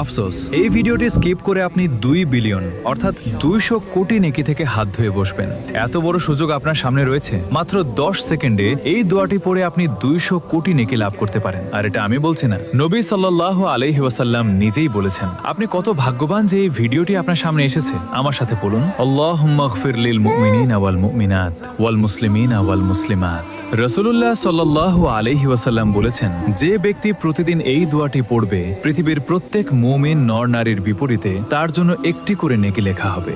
আফসোস, এই ভিডিওটি স্কিপ করে আপনি 2 বিলিয়ন অর্থাৎ 200 কোটি নেকি থেকে হাত ধুয়ে বসবেন। এত বড় সুযোগ আপনার সামনে রয়েছে। মাত্র 10 সেকেন্ডে এই দোয়াটি পড়ে আপনি 200 কোটি নেকি লাভ করতে পারেন। আর এটা আমি বলছি না, নবী সাল্লাল্লাহু আলাইহি ওয়াসাল্লাম নিজেই বলেছেন। আপনি কত ভাগ্যবান যে এই ভিডিওটি আপনার সামনে এসেছে। আমার সাথে বলুন, আল্লাহুম্মা গফির লিল মুমিনিনা ওয়াল মুমিনাত ওয়াল মুসলিমিনা ওয়াল মুসলিমাত। রাসূলুল্লাহ সাল্লাল্লাহু আলাইহি ওয়াসাল্লাম বলেছেন, যে ব্যক্তি প্রতিদিন এই দোয়াটি পড়বে, পৃথিবীর প্রত্যেক মুমিন নর নারীর বিপরীতে তার জন্য একটি করে নেকি লেখা হবে।